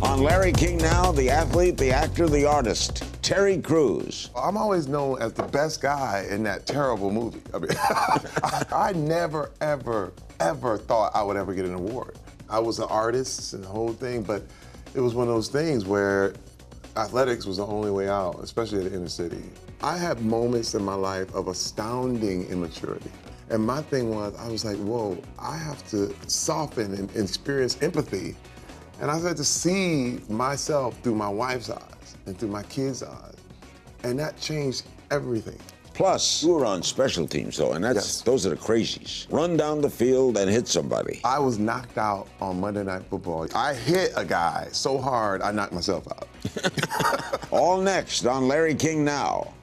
On Larry King Now, the athlete, the actor, the artist, Terry Crews. I'm always known as the best guy in that terrible movie. I mean, I never, ever thought I would ever get an award. I was an artist and the whole thing, but it was one of those things where athletics was the only way out, especially at the inner city. I had moments in my life of astounding immaturity. And my thing was, I was like, whoa, I have to soften and experience empathy. And I started to see myself through my wife's eyes and through my kids' eyes. And that changed everything. Plus, you were on special teams, though, and those are the crazies. Run down the field and hit somebody. I was knocked out on Monday Night Football. I hit a guy so hard, I knocked myself out. All next on Larry King Now.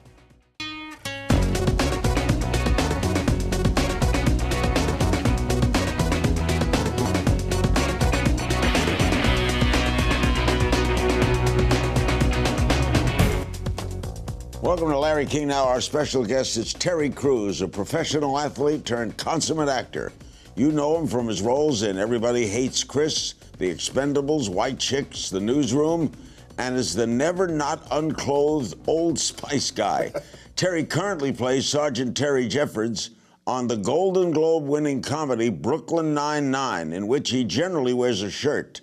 Welcome to Larry King Now. Our special guest is Terry Crews, a professional athlete turned consummate actor. You know him from his roles in Everybody Hates Chris, The Expendables, White Chicks, The Newsroom, and as the never not unclothed Old Spice guy. Terry currently plays Sergeant Terry Jeffords on the Golden Globe-winning comedy Brooklyn Nine-Nine, in which he generally wears a shirt.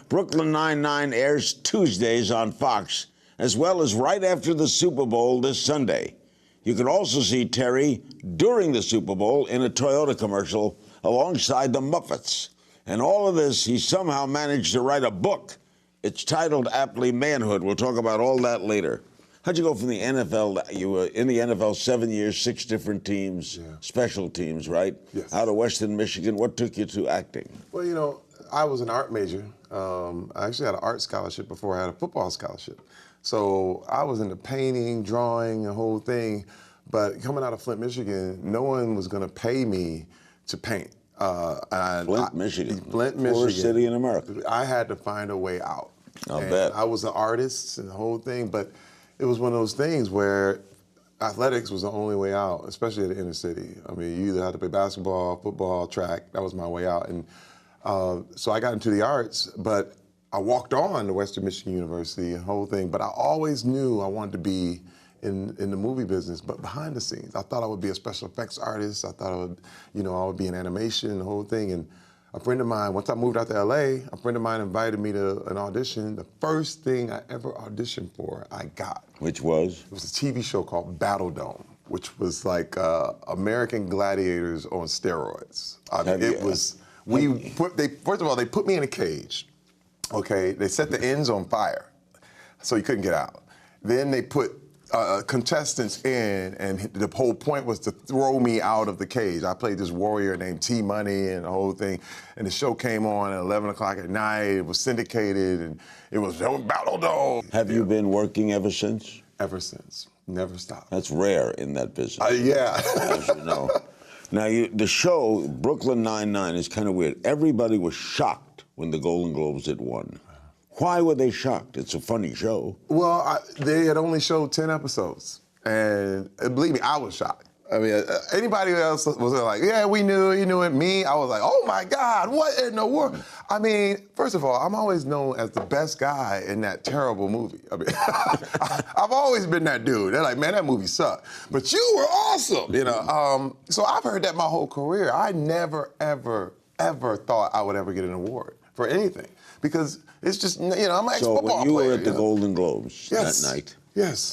Brooklyn Nine-Nine airs Tuesdays on Fox, as well as right after the Super Bowl this Sunday. You can also see Terry during the Super Bowl in a Toyota commercial alongside the Muppets. And all of this, he somehow managed to write a book. It's titled aptly Manhood. We'll talk about all that later. How'd you go from the NFL? You were in the NFL 7 years, 6 different teams, special teams, right? Yes. Out of Western Michigan. What took you to acting? Well, you know, I was an art major. I actually had an art scholarship before I had a football scholarship. So I was into painting, drawing, the whole thing. But coming out of Flint, Michigan, no one was going to pay me to paint. Flint, Michigan. Flint, Michigan. Poorest city in America. I had to find a way out. I'll bet. I was an artist and the whole thing, but it was one of those things where athletics was the only way out, especially at the inner city. I mean, you either had to play basketball, football, track. That was my way out. And so I got into the arts, but I walked on to Western Michigan University, the whole thing, but I always knew I wanted to be in the movie business, but behind the scenes. I thought I would be a special effects artist. I thought I would be in animation, the whole thing. And a friend of mine, once I moved out to LA, a friend of mine invited me to an audition. The first thing I ever auditioned for, I got. Which was? It was a TV show called Battle Dome, which was like American Gladiators on steroids. I mean, it was, first of all, they put me in a cage. Okay, they set the ends on fire, so you couldn't get out. Then they put contestants in, and the whole point was to throw me out of the cage. I played this warrior named T-Money and the whole thing, and the show came on at 11 o'clock at night. It was syndicated, and it was Battle Dome. Have you been working ever since? Ever since. Never stopped. That's rare in that business. Yeah. As you know. Now, the show, Brooklyn Nine-Nine, is kind of weird. Everybody was shocked when the Golden Globes had won. Why were they shocked? It's a funny show. Well, they had only showed 10 episodes. And believe me, I was shocked. I mean, anybody else was like, yeah, we knew, you knew it. Me, I was like, oh my God, what in the world? I mean, first of all, I'm always known as the best guy in that terrible movie. I mean, I've always been that dude. They're like, man, that movie sucked. But you were awesome, you know. So I've heard that my whole career. I never, ever thought I would ever get an award for anything. Because it's just, you know, I'm an ex-football player. So when you were at the Golden Globes that night,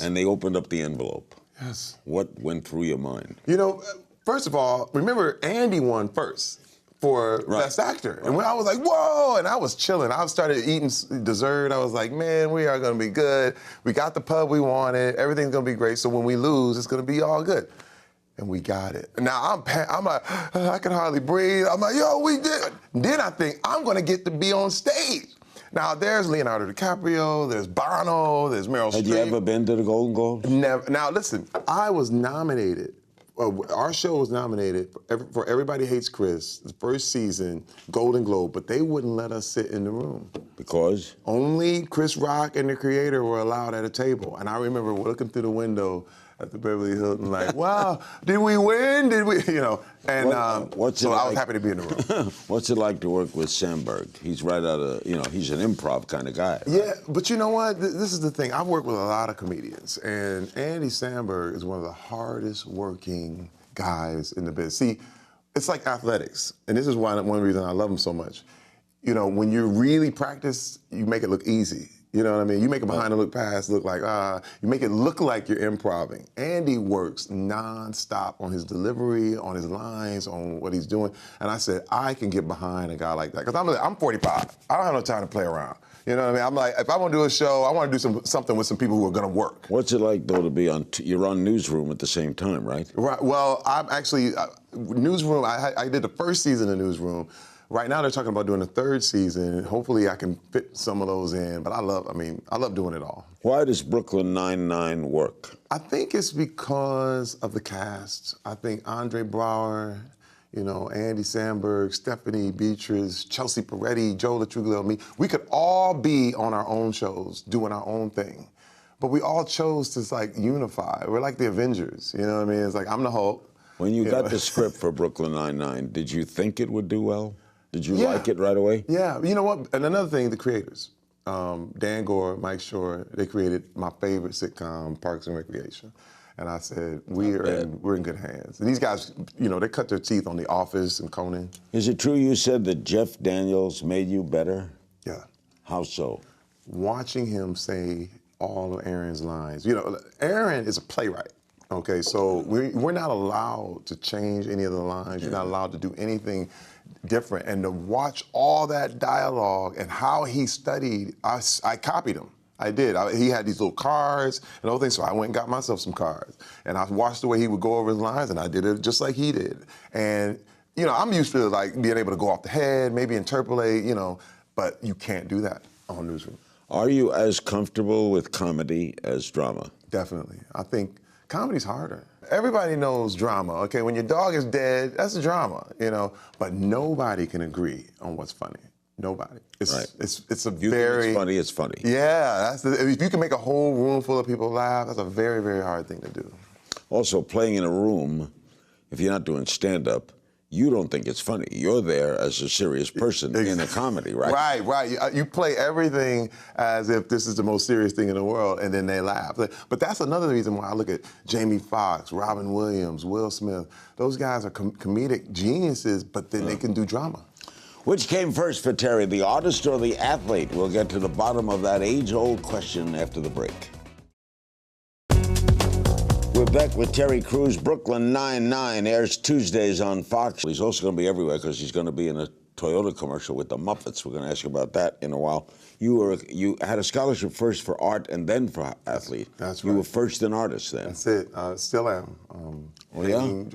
and they opened up the envelope, what went through your mind? You know, first of all, remember Andy won first for Best Actor. And when I was like, whoa, and I was chilling. I started eating dessert. I was like, man, we are gonna be good. We got the pub we wanted. Everything's gonna be great. So when we lose, it's gonna be all good. And we got it. Now I'm like, I can hardly breathe. I'm like, yo, we did. Then I think I'm gonna get to be on stage. Now there's Leonardo DiCaprio, there's Bono, there's Meryl Streep. Had you ever been to the Golden Globes? Never. Now listen, I was nominated. Our show was nominated for Everybody Hates Chris, the first season, Golden Globe, but they wouldn't let us sit in the room. Because? Only Chris Rock and the creator were allowed at a table. And I remember looking through the window at the Beverly Hilton, like, wow, did we win? Did we, you know? And so I was happy to be in the room. What's it like to work with Sandberg? He's right out of, he's an improv kind of guy. Right? Yeah, but you know what? This is the thing. I've worked with a lot of comedians, and Andy Samberg is one of the hardest working guys in the biz. See, it's like athletics, and this is one reason I love him so much. You know, when you really practice, you make it look easy. You know what I mean? You make a behind the look pass look like, you make it look like you're improving. Andy works nonstop on his delivery, on his lines, on what he's doing. And I said, I can get behind a guy like that. Because I'm 45. I don't have no time to play around. You know what I mean? I'm like, if I want to do a show, I want to do something with some people who are going to work. What's it like, though, to be you're on Newsroom at the same time, right? Right. Well, I'm actually, Newsroom, I did the first season of Newsroom. Right now they're talking about doing a third season. Hopefully I can fit some of those in, but I love doing it all. Why does Brooklyn Nine-Nine work? I think it's because of the cast. I think Andre Braugher, Andy Samberg, Stephanie Beatrice, Chelsea Peretti, Joe Latruglio, me, we could all be on our own shows doing our own thing. But we all chose to unify. We're like the Avengers, you know what I mean? It's like, I'm the Hulk. When you got the script for Brooklyn Nine-Nine, did you think it would do well? Did you like it right away? Yeah, you know what? And another thing, the creators. Dan Gore, Mike Shore, they created my favorite sitcom, Parks and Recreation. And I said, we're in good hands. And these guys, they cut their teeth on The Office and Conan. Is it true you said that Jeff Daniels made you better? Yeah. How so? Watching him say all of Aaron's lines. Aaron is a playwright. Okay, so we're not allowed to change any of the lines. You're not allowed to do anything different. And to watch all that dialogue and how he studied, I copied him. I did. He had these little cards and all things, so I went and got myself some cards. And I watched the way he would go over his lines, and I did it just like he did. And, I'm used to being able to go off the head, maybe interpolate, but you can't do that on Newsroom. Are you as comfortable with comedy as drama? Definitely. I think comedy's harder. Everybody knows drama, okay? When your dog is dead, that's a drama, but nobody can agree on what's funny. Nobody. It's a Think it's funny, it's funny. Yeah, if you can make a whole room full of people laugh, that's a very, very hard thing to do. Also, playing in a room, if you're not doing stand-up, you don't think it's funny. You're there as a serious person in a comedy, right? Right. You play everything as if this is the most serious thing in the world, and then they laugh. But that's another reason why I look at Jamie Foxx, Robin Williams, Will Smith. Those guys are comedic geniuses, but then they can do drama. Which came first for Terry, the artist or the athlete? We'll get to the bottom of that age-old question after the break. We're back with Terry Crews. Brooklyn Nine-Nine airs Tuesdays on Fox. He's also going to be everywhere because he's going to be in a Toyota commercial with the Muppets. We're going to ask you about that in a while. You had a scholarship first for art and then for athlete. That's right. You were first an artist then. That's it. Still am.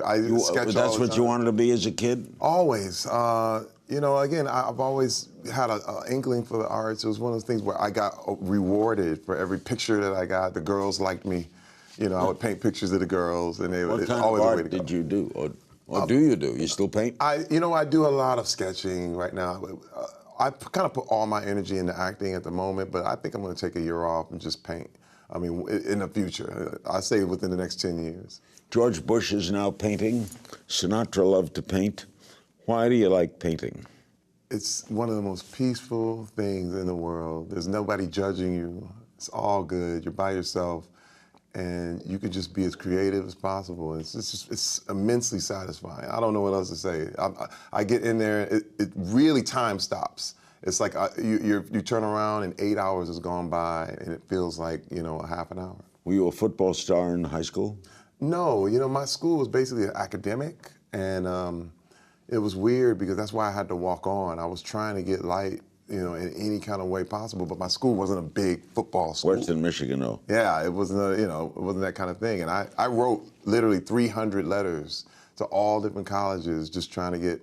I sketch that's what you wanted to be as a kid? Always. Again, I've always had an inkling for the arts. It was one of those things where I got rewarded for every picture that I got. The girls liked me. I would paint pictures of the girls, and what kind of art did you do, or do you do? You still paint? I do a lot of sketching right now. I kind of put all my energy into acting at the moment, but I think I'm going to take a year off and just paint. I mean, in the future, I say within the next 10 years. George Bush is now painting. Sinatra loved to paint. Why do you like painting? It's one of the most peaceful things in the world. There's nobody judging you. It's all good. You're by yourself. And you can just be as creative as possible. It's immensely satisfying. I don't know what else to say. I get in there, it really time stops. It's like you turn around and 8 hours has gone by and it feels like, a half an hour. Were you a football star in high school? No, my school was basically an academic, and it was weird because that's why I had to walk on. I was trying to get light, in any kind of way possible, but my school wasn't a big football school. Western Michigan, though. Yeah, it wasn't, it wasn't that kind of thing. And I wrote literally 300 letters to all different colleges just trying to get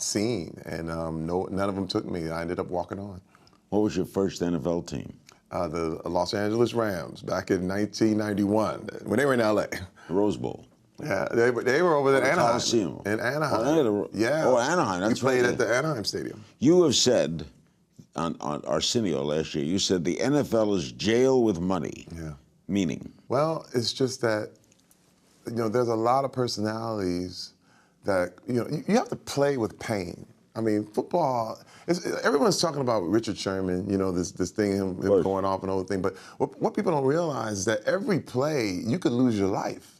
seen, and none of them took me. I ended up walking on. What was your first NFL team? The Los Angeles Rams back in 1991 when they were in LA. The Rose Bowl. Yeah, they were over at Anaheim. Coliseum. In Anaheim. Anaheim. That's we played right. at the Anaheim Stadium. You have said on Arsenio last year, you said the NFL is jail with money. Yeah. Meaning? Well, it's just that there's a lot of personalities that, you have to play with pain. I mean, football, everyone's talking about Richard Sherman, this thing, him going off and the whole thing. But what people don't realize is that every play, you could lose your life.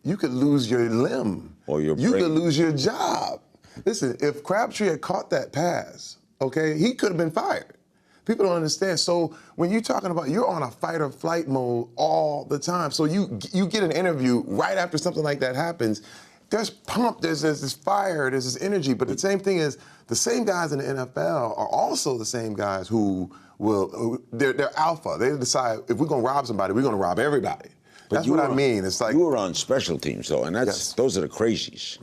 You could lose your limb. Or your You brain. could lose your job. Listen, if Crabtree had caught that pass, okay, he could have been fired. People don't understand. So when you're talking about, you're on a fight or flight mode all the time. So you get an interview right after something like that happens. There's pump, there's this fire, there's this energy. But the same thing is, the same guys in the NFL are also the same guys they're alpha. They decide, if we're going to rob somebody, we're going to rob everybody. That's what I mean. It's like, you were on special teams, though, and those are the crazies.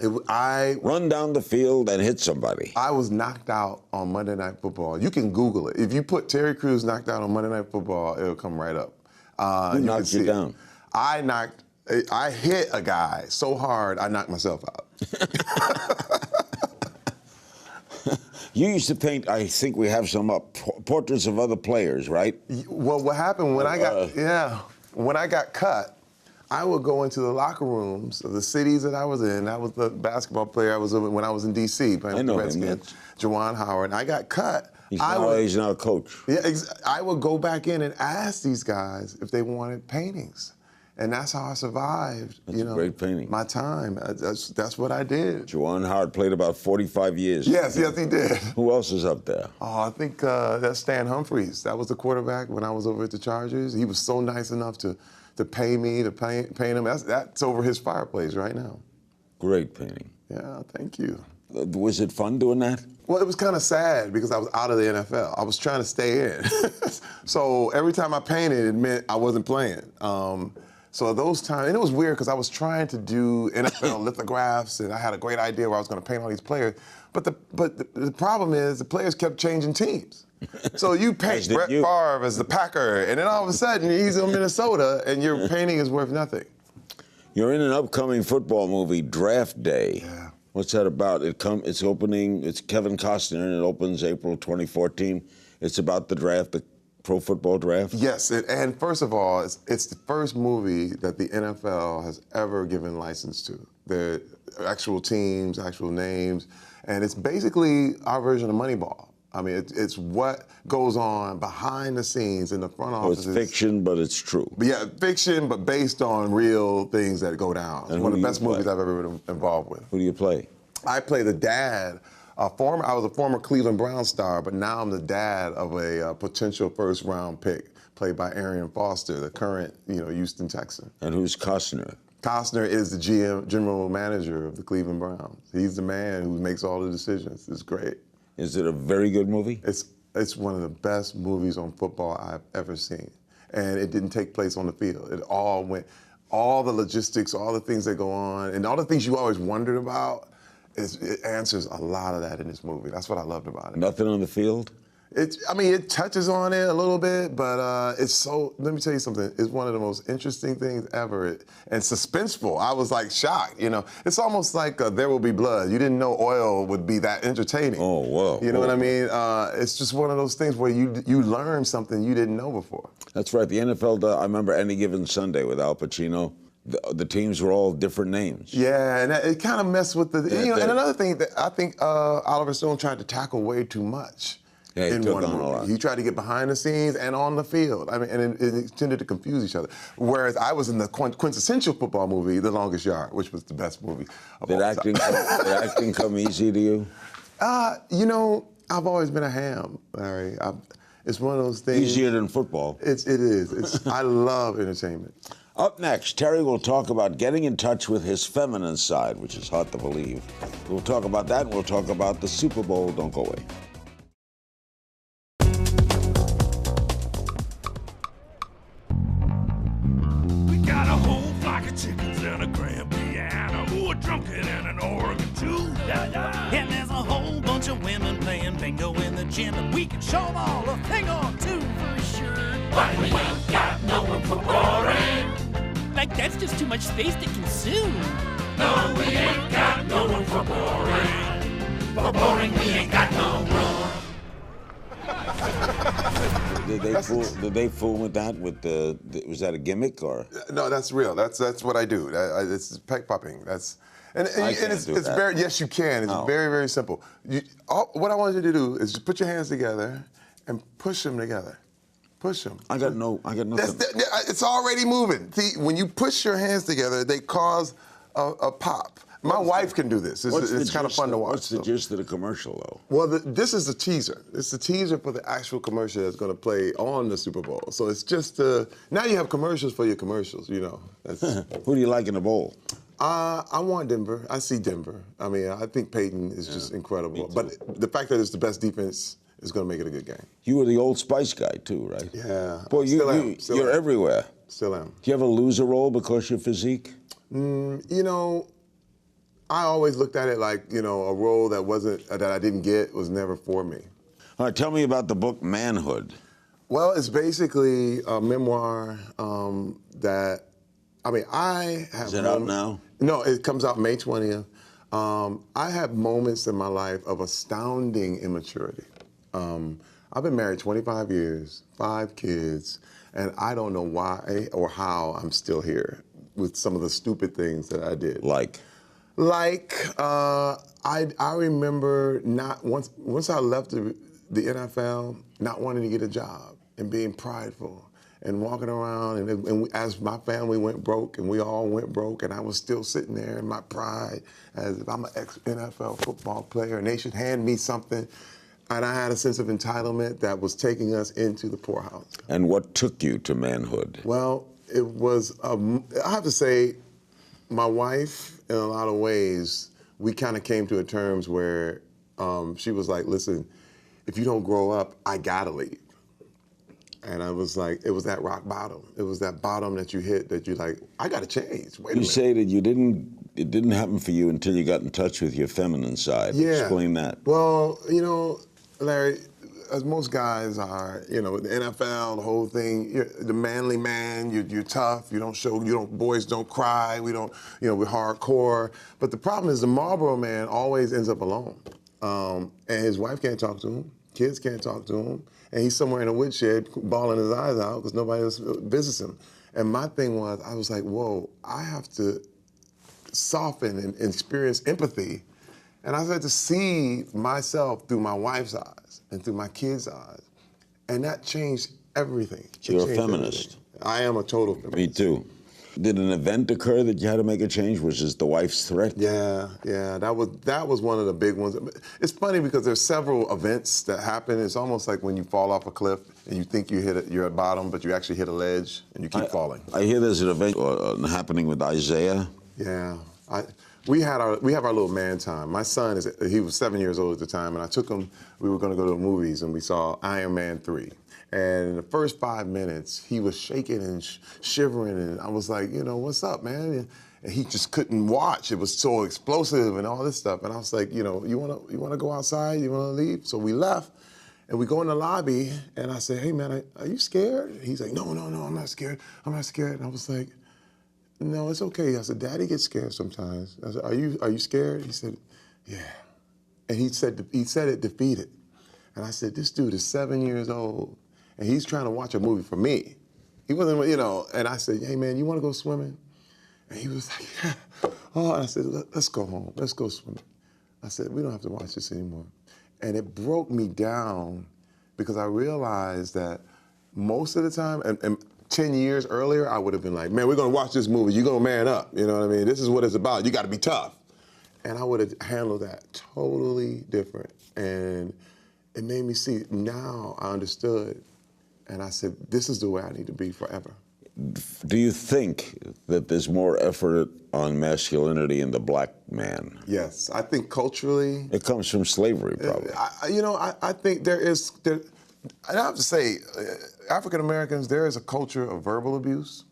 Run down the field and hit somebody. I was knocked out on Monday Night Football. You can Google it. If you put Terry Crews knocked out on Monday Night Football, it'll come right up. Who knocked you down? I hit a guy so hard, I knocked myself out. You used to paint, I think we have some up, portraits of other players, right? Well, what happened when when I got cut, I would go into the locker rooms of the cities that I was in. That was the basketball player I was in when I was in D.C. playing with the Redskins, Juwan Howard. And I got cut. He's now a coach. Yeah, I would go back in and ask these guys if they wanted paintings. And that's how I survived, That's a great painting. my time. That's what I did. Juwan Howard played about 45 years. Yes, he did. Who else is up there? Oh, I think that's Stan Humphries. That was the quarterback when I was over at the Chargers. He was so nice enough to pay me, to paint him. That's over his fireplace right now. Great painting. Yeah, thank you. Was it fun doing that? Well, it was kind of sad because I was out of the NFL. I was trying to stay in. So every time I painted, it meant I wasn't playing. So those times, and it was weird because I was trying to do NFL lithographs, and I had a great idea where I was going to paint all these players. But the problem is the players kept changing teams. So you paint Brett Favre as the Packer, and then all of a sudden he's in Minnesota, and your painting is worth nothing. You're in an upcoming football movie, Draft Day. Yeah. What's that about? It's opening. It's Kevin Costner, and it opens April 2014. It's about the draft, the pro football draft. Yes, and first of all, it's the first movie that the NFL has ever given license to. The actual teams, actual names, and it's basically our version of Moneyball. I mean, it's what goes on behind the scenes in the front office. It's fiction, but it's true. But yeah, fiction, but based on real things that go down. It's one of the best movies I've ever been involved with. Who do you play? I play the dad. I was a former Cleveland Brown star, but now I'm the dad of a potential first-round pick, played by Arian Foster, the current, Houston Texan. And who's Costner? Costner is the general manager of the Cleveland Browns. He's the man who makes all the decisions. It's great. Is it a very good movie? It's one of the best movies on football I've ever seen. And it didn't take place on the field. It all the logistics, all the things that go on, and all the things you always wondered about, it answers a lot of that in this movie. That's what I loved about it. Nothing on the field? It touches on it a little bit, but let me tell you something. It's one of the most interesting things ever, and suspenseful. I was like shocked, It's almost like There Will Be Blood. You didn't know oil would be that entertaining. Oh, whoa. You know what I mean? It's just one of those things where you learn something you didn't know before. That's right. The NFL, I remember Any Given Sunday with Al Pacino. The teams were all different names. Yeah, and it kind of messed with and another thing that I think Oliver Stone tried to tackle way too much. Yeah, he in took one on movie. a lot. He tried to get behind the scenes and on the field. I mean, and it tended to confuse each other. Whereas I was in the quintessential football movie, The Longest Yard, which was the best movie of all time. Did acting come easy to you? I've always been a ham, Larry. It's one of those things. Easier than football. It is. I love entertainment. Up next, Terry will talk about getting in touch with his feminine side, which is hard to believe. We'll talk about that, and we'll talk about the Super Bowl. Don't go away. We got a whole flock of chickens and a grand piano, who are drunken and an organ too. And there's a whole bunch of women playing bingo in the gym, and we can show them all a thing or two for sure. But we ain't got no room for boring. Like, that's just too much space to consume. No, we ain't got no room for boring. For boring, we ain't got no room. Did they fool with that? Was that a gimmick or? No, that's real. That's what I do. It's peg popping. And it's very, yes, you can. It's very, very simple. What I want you to do is just put your hands together and push them together. Push them. I got nothing. It's already moving. See, when you push your hands together, they cause a pop. My wife can do this. It's kind of fun to watch. What's the gist of the commercial, though? Well, this is the teaser. It's the teaser for the actual commercial that's going to play on the Super Bowl. So it's just now you have commercials for your commercials. You know. Who do you like in the bowl? I want Denver. I see Denver. I mean, I think Peyton is just incredible. But the fact that it's the best defense is going to make it a good game. You were the Old Spice guy too, right? Yeah. Boy, you're everywhere. Still am. Do you ever lose a role because of your physique? You know, I always looked at it like, you know, a role that I didn't get was never for me. All right, tell me about the book Manhood. Well, it's basically a memoir that, I mean, I have... Is it out now? No, it comes out May 20th. I have moments in my life of astounding immaturity. I've been married 25 years, 5 kids, and I don't know why or how I'm still here with some of the stupid things that I did. Like, I remember once I left the NFL, not wanting to get a job and being prideful and walking around, and as my family went broke, and we all went broke, and I was still sitting there in my pride as if I'm an ex-NFL football player, and they should hand me something. And I had a sense of entitlement that was taking us into the poorhouse. And what took you to manhood? Well, it was, I have to say, my wife, in a lot of ways, we kind of came to terms where she was like, listen, if you don't grow up, I gotta leave. And I was like, it was that rock bottom. It was that bottom that you hit that you're like, I gotta change. Wait a minute. You say that it didn't happen for you until you got in touch with your feminine side. Yeah. Explain that. Well, you know, Larry, as most guys are, you know, the NFL, the whole thing, you're the manly man, you're tough, boys don't cry, we're hardcore. But the problem is the Marlboro man always ends up alone. And his wife can't talk to him, kids can't talk to him, and he's somewhere in a woodshed bawling his eyes out because nobody else visits him. And my thing was, I was like, whoa, I have to soften and experience empathy. And I started to see myself through my wife's eyes and through my kids' eyes. And that changed everything. You're a feminist. Everything. I am a total feminist. Me too. Did an event occur that you had to make a change, which is the wife's threat? Yeah, that was one of the big ones. It's funny because there's several events that happen. It's almost like when you fall off a cliff and you think you're at bottom, but you actually hit a ledge and you keep falling. I hear there's an event happening with Isaiah. Yeah. We have our little man time. My son, he was 7 years old at the time, and I took him, we were gonna go to the movies, and we saw Iron Man 3. And in the first 5 minutes, he was shaking and shivering, and I was like, you know, what's up, man? And he just couldn't watch. It was so explosive and all this stuff. And I was like, you know, you wanna go outside? You wanna leave? So we left, and we go in the lobby, and I said, hey, man, are you scared? And he's like, no, I'm not scared. I'm not scared. And I was like, no, it's okay. I said, Daddy gets scared sometimes. I said, are you scared? He said, yeah. And he said it defeated. And I said, this dude is 7 years old, and he's trying to watch a movie for me. He wasn't, you know, and I said, hey, man, you want to go swimming? And he was like, yeah. Oh, and I said, let's go home. Let's go swimming. I said, we don't have to watch this anymore. And it broke me down because I realized that most of the time, and 10 years earlier, I would have been like, man, we're gonna watch this movie, you're gonna man up, you know what I mean? This is what it's about, you gotta be tough. And I would have handled that totally different. And it made me see, now I understood. And I said, this is the way I need to be forever. Do you think that there's more effort on masculinity in the black man? Yes, I think culturally. It comes from slavery, probably. I think there is, and I have to say, African Americans, there is a culture of verbal abuse,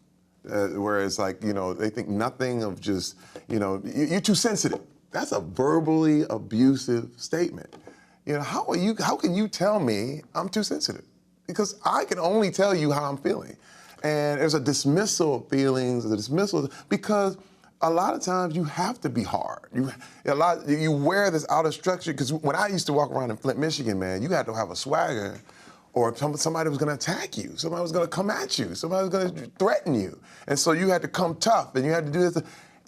where it's like, you know, they think nothing of just, you know, you're too sensitive. That's a verbally abusive statement. You know, how can you tell me I'm too sensitive? Because I can only tell you how I'm feeling. And there's a dismissal of feelings, because a lot of times you have to be hard. You wear this outer structure, because when I used to walk around in Flint, Michigan, man, you had to have a swagger, or somebody was going to attack you, somebody was going to come at you, somebody was going to threaten you. And so you had to come tough, and you had to do this,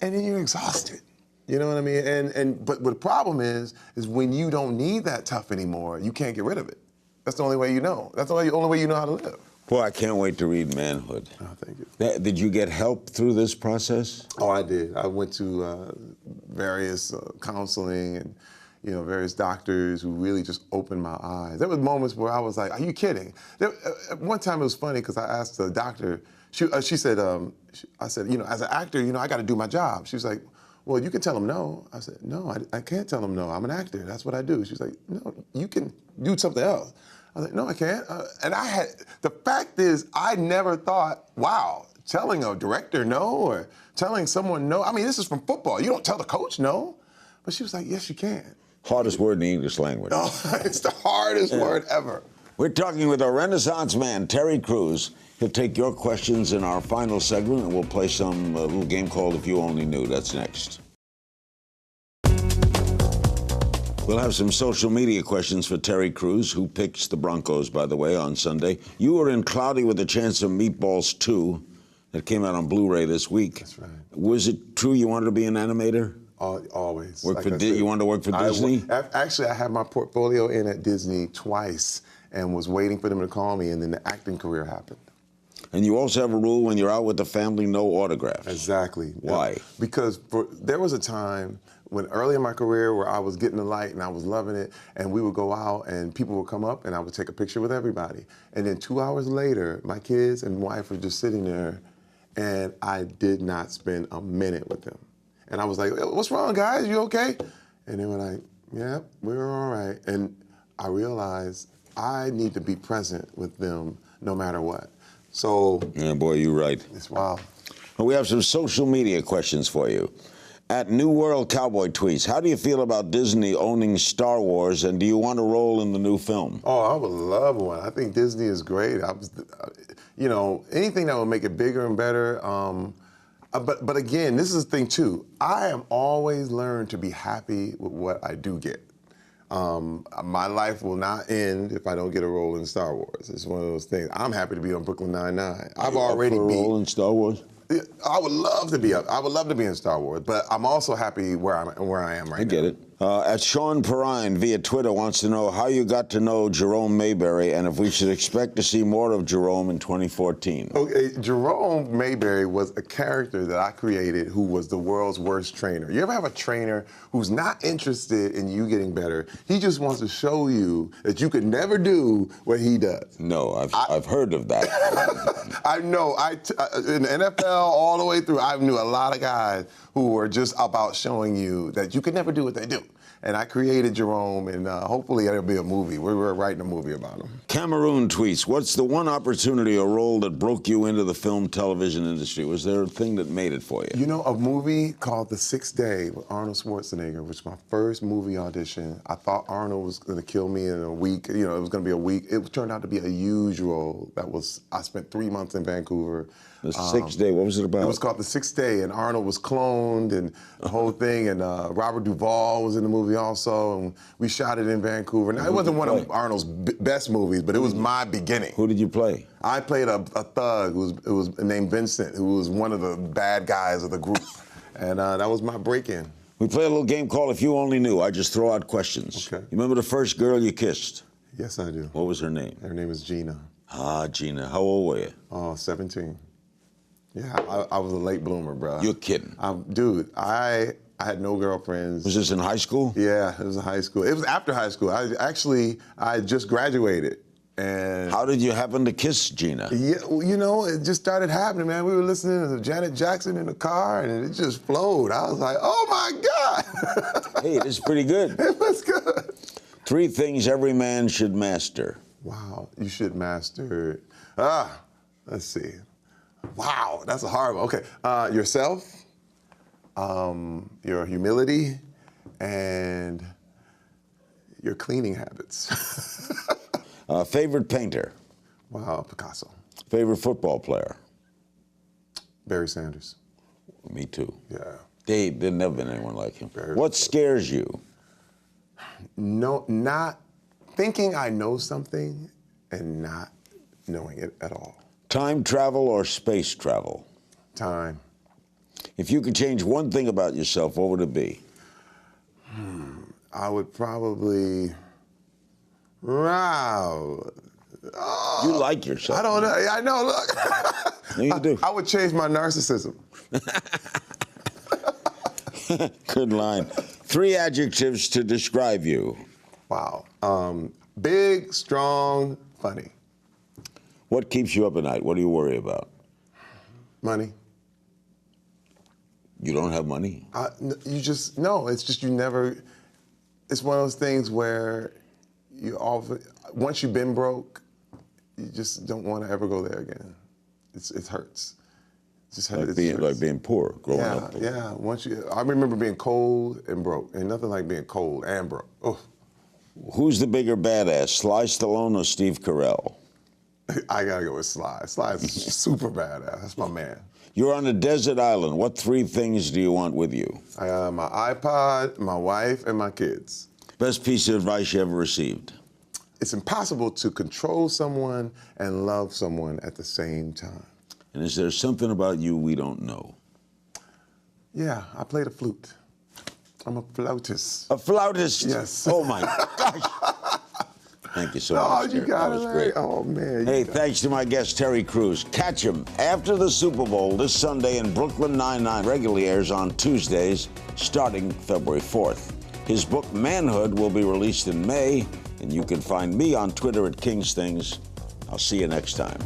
and then you're exhausted. You know what I mean? But the problem is when you don't need that tough anymore, you can't get rid of it. That's the only way you know. That's the only way you know how to live. Boy, I can't wait to read Manhood. Oh, thank you. Did you get help through this process? Oh, I did. I went to various counseling and, various doctors who really just opened my eyes. There was moments where I was like, "Are you kidding?" One time it was funny because I asked the doctor. She said, "I said, as an actor, I got to do my job." She was like, "Well, you can tell him no." I said, "No, I can't tell him no. I'm an actor. That's what I do." She was like, "No, you can do something else." I was like, "No, I can't." And the fact is, I never thought, wow, telling a director no or telling someone no. I mean, this is from football. You don't tell the coach no. But she was like, "Yes, you can." Hardest word in the English language. Oh, it's the hardest word ever. We're talking with a Renaissance man, Terry Crews. He'll take your questions in our final segment, and we'll play a little game called If You Only Knew. That's next. We'll have some social media questions for Terry Crews, who picks the Broncos, by the way, on Sunday. You were in Cloudy with a Chance of Meatballs 2 that came out on Blu-ray this week. That's right. Was it true you wanted to be an animator? Always. You wanted to work for Disney? Actually, I had my portfolio in at Disney twice and was waiting for them to call me, and then the acting career happened. And you also have a rule when you're out with the family, no autographs. Exactly. Why? Because there was a time when early in my career where I was getting the light and I was loving it, and we would go out and people would come up and I would take a picture with everybody. And then 2 hours later, my kids and wife were just sitting there, and I did not spend a minute with them. And I was like, "What's wrong, guys? You okay?" And they were like, "Yeah, we're all right." And I realized I need to be present with them no matter what. So, yeah, boy, you're right. It's wild. Well, we have some social media questions for you. At New World Cowboy tweets, how do you feel about Disney owning Star Wars, and do you want a role in the new film? Oh, I would love one. I think Disney is great. Anything that will make it bigger and better. But again, this is the thing too. I am always learned to be happy with what I do get. My life will not end if I don't get a role in Star Wars. It's one of those things. I'm happy to be on Brooklyn Nine-Nine. I've already been a role in Star Wars. I would love to be. I would love to be in Star Wars, but I'm also happy where I am right now. I get it. At Sean Perrine via Twitter wants to know how you got to know Jerome Mayberry and if we should expect to see more of Jerome in 2014. Okay, Jerome Mayberry was a character that I created who was the world's worst trainer. You ever have a trainer who's not interested in you getting better? He just wants to show you that you could never do what he does. No, I've heard of that. I know. In the NFL all the way through, I knew a lot of guys who were just about showing you that you could never do what they do. And I created Jerome, and hopefully it'll be a movie. We're writing a movie about him. Cameroon tweets, what's the one opportunity or role that broke you into the film television industry? Was there a thing that made it for you? A movie called The Sixth Day with Arnold Schwarzenegger, which was my first movie audition. I thought Arnold was going to kill me in a week. It was going to be a week. It turned out to be a huge role. I spent 3 months in Vancouver. The Sixth Day, what was it about? It was called The Sixth Day, and Arnold was cloned and the whole thing, and Robert Duvall was in the movie also, and we shot it in Vancouver. Now, it wasn't one of Arnold's best movies, but it was my beginning. Who did you play? I played a thug who was named Vincent, who was one of the bad guys of the group, and that was my break-in. We play a little game called If You Only Knew. I just throw out questions. Okay. You remember the first girl you kissed? Yes, I do. What was her name? Her name is Gina. Ah, Gina. How old were you? 17. Yeah, I was a late bloomer, bro. You're kidding. Dude, I had no girlfriends. Was this in high school? Yeah, it was in high school. It was after high school. I just graduated. And how did you happen to kiss Gina? Yeah, it just started happening, man. We were listening to Janet Jackson in the car, and it just flowed. I was like, oh my God. Hey, this is pretty good. It was good. 3 things every man should master. Wow, you should master. Let's see. Wow, that's a hard one. Okay, yourself, your humility, and your cleaning habits. Favorite painter? Wow, Picasso. Favorite football player? Barry Sanders. Me too. Yeah. Dave, there's never been anyone like him. What scares you? No, not thinking I know something and not knowing it at all. Time travel or space travel? Time. If you could change one thing about yourself, what would it be? I would probably, wow. You like yourself. I don't know. I know, look. No, you do. I would change my narcissism. Good line. 3 adjectives to describe you. Wow. Big, strong, funny. What keeps you up at night? What do you worry about? Money. You don't have money? You just, no, it's just you never, it's one of those things where once you've been broke, you just don't want to ever go there again. It hurts. It just hurts. Like being poor, growing up. Yeah. I remember being cold and broke. Ain't nothing like being cold and broke. Oh. Who's the bigger badass, Sly Stallone or Steve Carell? I gotta go with Sly. Sly is super badass. That's my man. You're on a desert island. What 3 things do you want with you? My iPod, my wife, and my kids. Best piece of advice you ever received? It's impossible to control someone and love someone at the same time. And is there something about you we don't know? Yeah, I play the flute. I'm a flautist. A flautist? Yes. Oh my gosh. Thank you so much. Oh, you Terry. got That it. was great. Oh, man. Hey, thanks to my guest, Terry Crews. Catch him after the Super Bowl this Sunday in Brooklyn Nine-Nine. Regularly airs on Tuesdays, starting February 4th. His book, Manhood, will be released in May, and you can find me on Twitter at King's Things. I'll see you next time.